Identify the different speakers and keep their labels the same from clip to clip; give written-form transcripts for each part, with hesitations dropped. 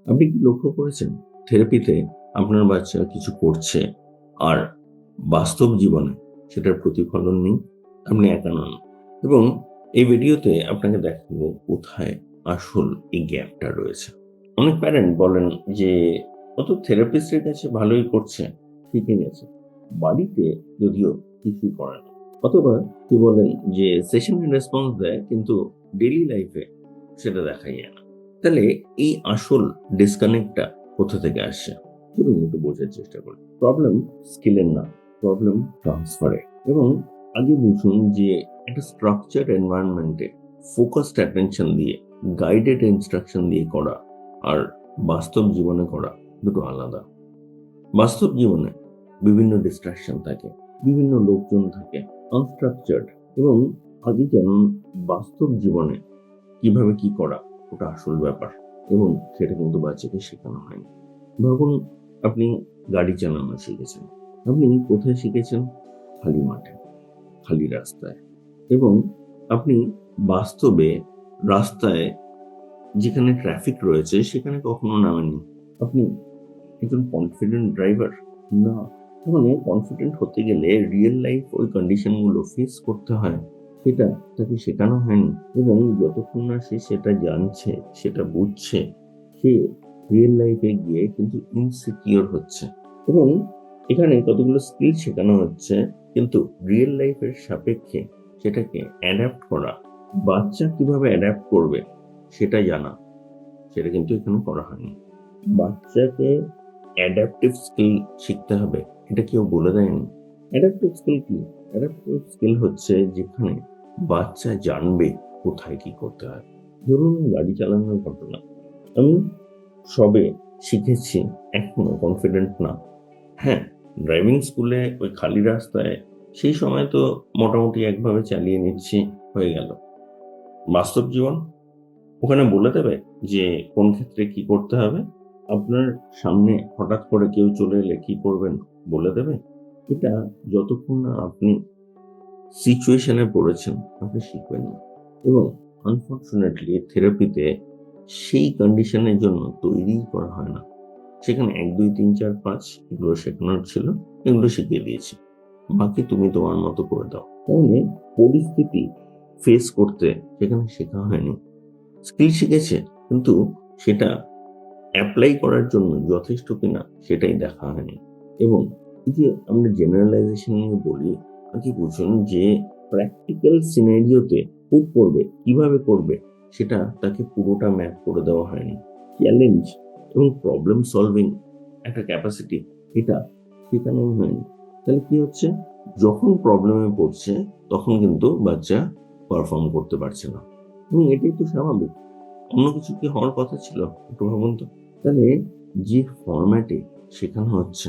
Speaker 1: আপনি কি লক্ষ্য করেছেন থেরাপিতে আপনার বাচ্চা কিছু করছে আর বাস্তব জীবনে সেটার প্রতিফলন নেই? আপনি একা নন। এবং এই ভিডিওতে আপনাকে দেখাবো কোথায় আসল এই গ্যাপটা রয়েছে। অনেক প্যারেন্ট বলেন যে ও তো থেরাপিস্টের কাছে ভালোই করছে, শিখে গেছে, বাড়িতে যদিও কিছুই করে না। অথবা কি বলেন যে সেশনের রেসপন্স দেয় কিন্তু ডেইলি লাইফে সেটা দেখাই যায় না। তাহলে এই আসল ডিসকানেক্টটা কোথা থেকে আসছে? চলুন একটু বোঝার চেষ্টা করি। প্রবলেম স্কিলের না, প্রবলেম ট্রান্সফারে। এবং আগে বুঝুন যে একটা স্ট্রাকচার এনভায়রনমেন্টে ফোকাসড অ্যাটেনশন দিয়ে, গাইডেড ইনস্ট্রাকশন দিয়ে করা আর বাস্তব জীবনে করা দুটো আলাদা। বাস্তব জীবনে বিভিন্ন ডিস্ট্রাকশন থাকে, বিভিন্ন লোকজন থাকে, আনস্ট্রাকচার্ড। এবং আগে জানুন বাস্তব জীবনে কিভাবে কি করা ওটা আসল ব্যাপার, এবং সেটা কিন্তু বাচ্চাকে শেখানো হয়নি। ভাবুন, আপনি গাড়ি চালানো শিখেছেন। আপনি কোথায় শিখেছেন? খালি মাঠে, খালি রাস্তায়। এবং আপনি বাস্তবে রাস্তায় যেখানে ট্রাফিক রয়েছে সেখানে কখনো নামেননি। আপনি একজন কনফিডেন্ট ড্রাইভার না। মানে কনফিডেন্ট হতে গেলে রিয়েল লাইফ ওই কন্ডিশন গুলো ফেস করতে হয়, সেটা তাকে শেখানো হয়নি। এবং যতক্ষণ না সে সেটা জানছে, সেটা বুঝছে, সে রিয়েল লাইফে গিয়ে কিন্তু ইনসিকিউর হচ্ছে। এবং এখানে কতগুলো স্কিল শেখানো হচ্ছে, কিন্তু রিয়েল লাইফের সাপেক্ষে সেটাকে অ্যাডাপ্ট করা, বাচ্চা কিভাবে অ্যাডাপ্ট করবে সেটা জানা, সেটা কিন্তু এখানে করা হয়নি। বাচ্চাকে অ্যাডাপটিভ স্কিল শিখতে হবে, এটা কেউ বলে দেয়নি। অ্যাডাপটিভ স্কিল কি? অ্যাডাপটিভ স্কিল হচ্ছে যেখানে বাচ্চা জানবে কোথায় কি করতে হয়। ধরুন গাড়ি চালানোর ঘটনা, আমি সবে শিখেছি, এখনো কনফিডেন্ট না। হ্যাঁ, ড্রাইভিং স্কুলে ওই খালি রাস্তায় সেই সময় তো মোটামুটি একভাবে চালিয়ে নিচ্ছি, হয়ে গেল। বাস্তব জীবন ওখানে বলে দেবে যে কোন ক্ষেত্রে কি করতে হবে? আপনার সামনে হঠাৎ করে কেউ চলে এলে কি করবেন বলে দেবে? এটা যতক্ষণ না আপনি সিচুয়েশনে পড়েছেন, আপনি শিখবেন না। এবং আনফরচুনেটলি থেরাপিতে সেই কন্ডিশনের জন্য তৈরিই করা হয় না। সেখানে ১, ২, ৩, ৪, ৫ এগুলো শেখানোর ছিল, এগুলো শিখিয়ে দিয়েছি। বাকি তুমি তোমার মতো করে দাও। তাহলে পরিস্থিতি ফেস করতে সেখানে শেখা হয়নি। স্কিল শিখেছে, কিন্তু সেটা অ্যাপ্লাই করার জন্য যথেষ্ট কিনা সেটাই দেখা হয়নি। এবং এই যে আমরা জেনারেলাইজেশন নিয়ে বলি, আগে বুঝুন যে প্র্যাকটিক্যাল সিনারিওতে পুট করবে, কিভাবে করবে সেটা তাকে পুরোটা ম্যাপ করে দেওয়া হয়নি। চ্যালেঞ্জ এবং প্রবলেম সলভিং একটা ক্যাপাসিটি, এটা শেখানো হয়নি। তাহলে কি হচ্ছে? যখন প্রবলেমে পড়ছে তখন কিন্তু বাচ্চা পারফর্ম করতে পারছে না। এবং এটাই তো স্বাভাবিক। অন্য কিছু কি হওয়ার কথা ছিল? একটু ভাবুন তো। তাহলে যে ফরম্যাটে শেখানো হচ্ছে,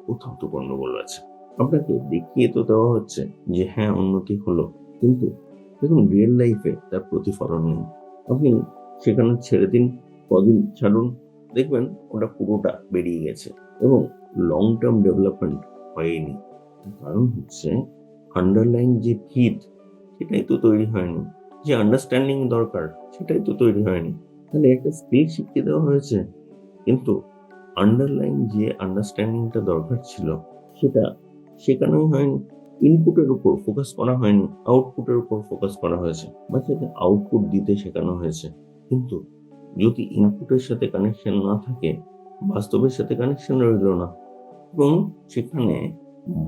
Speaker 1: কোথাও তো গন্ডগোল আছে। আপনাকে দেখিয়ে তো দেওয়া হচ্ছে যে হ্যাঁ, উন্নতি হলো, কিন্তু দেখুন রিয়েল লাইফে তার প্রতিফলন নেই। আপনি শেখানো ছেড়ে দিন, কদিন ছাড়ুন, দেখবেন ওটা পুরোটা বেরিয়ে গেছে এবং লং টার্ম ডেভেলপমেন্ট হয়নি। তার কারণ হচ্ছে আন্ডারলাইন যে ভিত, সেটাই তো তৈরি হয়নি। যে আন্ডারস্ট্যান্ডিং দরকার, সেটাই তো তৈরি হয়নি। তাহলে একটা স্কিল শিখিয়ে দেওয়া হয়েছে, কিন্তু আন্ডারলাইন যে আন্ডারস্ট্যান্ডিংটা দরকার ছিল সেটা শেখানোই হয়নি। ইনপুটের উপর ফোকাস করা হয়নি, আউটপুটের উপর ফোকাস করা হয়েছে। বাচ্চাকে আউটপুট দিতে শেখানো হয়েছে, কিন্তু যদি ইনপুটের সাথে কানেকশন না থাকে, বাস্তবের সাথে কানেকশন রইল না। এবং সেখানে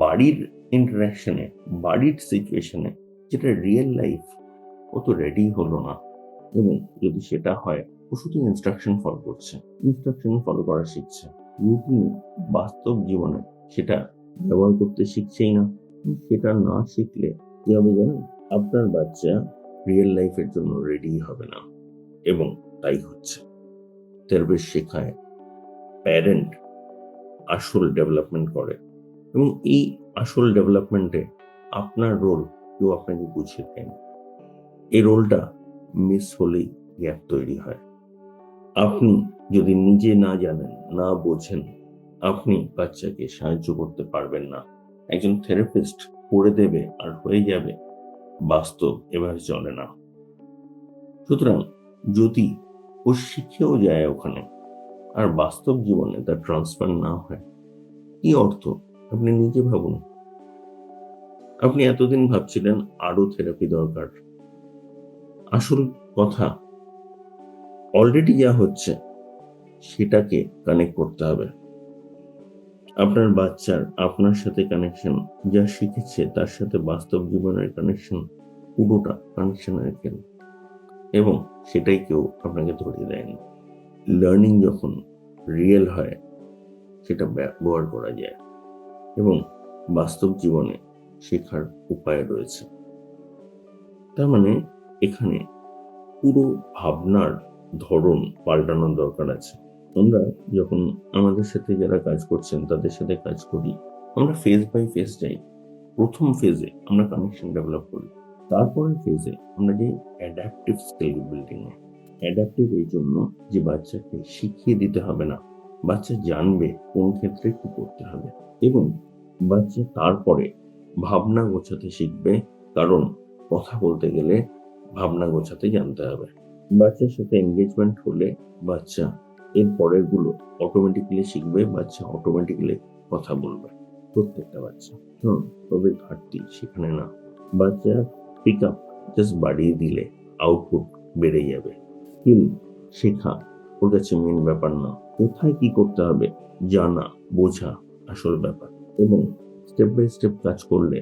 Speaker 1: বাড়ির ইন্টারাকশনে, বাড়ির সিচুয়েশনে, যেটা রিয়েল লাইফ, ও তো রেডি হলো না। এবং যদি সেটা হয়, ও শুধু ইনস্ট্রাকশন ফলো করছে, ইনস্ট্রাকশন ফলো করা শিখছে, রুটিনে বাস্তব জীবনে সেটা ব্যবহার করতে শিখছেই না। সেটা না শিখলে কি হবে জানেন? আপনার বাচ্চা রিয়েল লাইফের জন্য রেডি হবে না। এবং তাই হচ্ছে থেরাপিস্ট শেখায়, প্যারেন্ট আসল ডেভেলপমেন্ট করে। এবং এই আসল ডেভেলপমেন্টে আপনার রোল কেউ আপনাকে বুঝিয়ে দেয়নি। এই রোলটা মিস হলেই গ্যাপ তৈরি হয়। আপনি যদি নিজে না জানেন, না বোঝেন, আপনি বাচ্চাকে সাহায্য করতে পারবেন না। একজন থেরাপিস্ট করে দেবে আর হয়ে যাবে, বাস্তব এভাবে চলে না। সুতরাং যদি ও শিখেও যায় ওখানে, আর বাস্তব জীবনে তার ট্রান্সফার না হয়, কি অর্থ আপনি নিজে ভাবুন। আপনি এতদিন ভাবছিলেন আরো থেরাপি দরকার। আসল কথা, অলরেডি যা হচ্ছে সেটাকে কানেক্ট করতে হবে। আপনার বাচ্চার আপনার সাথে কানেকশন, যা শিখেছে তার সাথে বাস্তব জীবনের কানেকশন, পুরোটা কানেকশন রাখেন, এবং সেটাই কেউ আপনাকে ধরিয়ে দেয়নি। লার্নিং যখন রিয়েল হয়, সেটা ব্যবহার করা যায়, এবং বাস্তব জীবনে শেখার উপায় রয়েছে। তার মানে এখানে পুরো ভাবনার ধরন পাল্টানোর দরকার আছে। আমরা যখন আমাদের সাথে যারা কাজ করছেন তাদের সাথে কাজ করি, আমরা ফেজ বাই ফেজ যাই। প্রথম ফেজে আমরা কানেকশন ডেভেলপ করি, তারপরের ফেজে আমরা যাই অ্যাডাপটিভ স্কিল বিল্ডিং এ। অ্যাডাপটিভ এই জন্য যে বাচ্চাকে শিখিয়ে দিতে হবে না, বাচ্চা জানবে কোন ক্ষেত্রে কি করতে হবে, এবং বাচ্চা তারপরে ভাবনা গোছাতে শিখবে, কারণ কথা বলতে গেলে ভাবনা গোছাতে জানতে হবে। বাচ্চার সাথে এনগেজমেন্ট হলে বাচ্চা এর পরের গুলো অটোমেটিক্যালি শিখবে, বাচ্চা অটোমেটিক্যালি কথা বলবে। প্রত্যেকটা বাচ্চা, তবে ঘাটতি সেখানে না। বাচ্চা পিক আপ জাস্ট বাড়িয়ে দিলে আউটপুট বেড়ে যাবে। স্কিল শেখা ওর কাছে মেন ব্যাপার না, কোথায় কি করতে হবে জানা বোঝা আসল ব্যাপার। এবং স্টেপ বাই স্টেপ কাজ করলে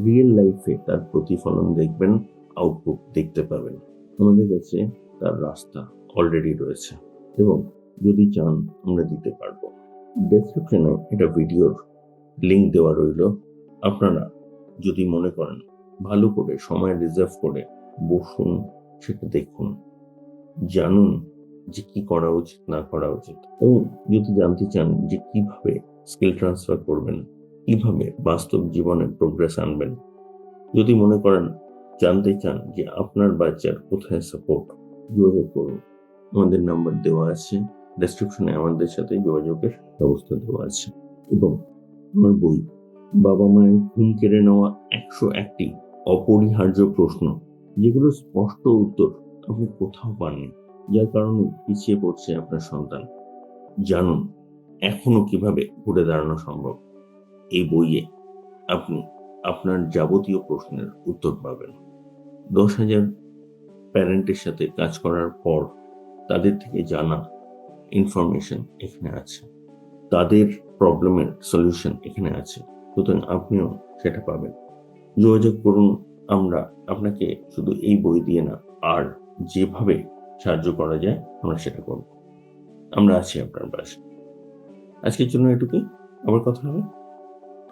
Speaker 1: রিয়েল লাইফে তার প্রতিফলন দেখবেন, আউটপুট দেখতে পাবেন। আমাদের কাছে তার রাস্তা অলরেডি রয়েছে, এবং যদি চান আমরা দিতে পারবো। ডেসক্রিপশনে এটা ভিডিওর লিঙ্ক দেওয়া রইল। আপনারা যদি মনে করেন ভালো করে সময় রিজার্ভ করে বসুন, সেটা দেখুন, জানুন যে কি করা উচিত না করা উচিত, এবং যদি জানতে চান যে কিভাবে স্কিল ট্রান্সফার করবেন, কিভাবে বাস্তব জীবনে প্রোগ্রেস আনবেন, যদি মনে করেন জানতে চান যে আপনার বাচ্চার কোথায় সাপোর্ট, যোগাযোগ করুন। আমাদের নাম্বার দেওয়া আছে ডেসক্রিপশনে, আমাদের সাথে যোগাযোগের ব্যবস্থা দেওয়া আছে। এবং আমার বই বাবা মায়ের ঘুম কেড়ে নেওয়া 101টি অপরিহার্য প্রশ্ন, যেগুলো স্পষ্ট উত্তর আপনি কোথাও পাননি, যার কারণে পিছিয়ে পড়ছে আপনার সন্তান। জানুন এখনো কিভাবে ঘুরে দাঁড়ানো সম্ভব। এই বইয়ে আপনি আপনার যাবতীয় প্রশ্নের উত্তর পাবেন। 10,000 প্যারেন্টের সাথে কাজ করার পর তাদের থেকে জানা ইনফরমেশন এখানে আছে, তাদের প্রবলেমের সলিউশন এখানে আছে, সুতরাং আপনিও সেটা পাবেন। যোগাযোগ করুন। আমরা আপনাকে শুধু এই বই দিয়ে না, আর যেভাবে সাহায্য করা যায় আমরা সেটা করব। আমরা আছি আপনার পাশে। আজকের জন্য এটুকুই, আবার কথা হবে।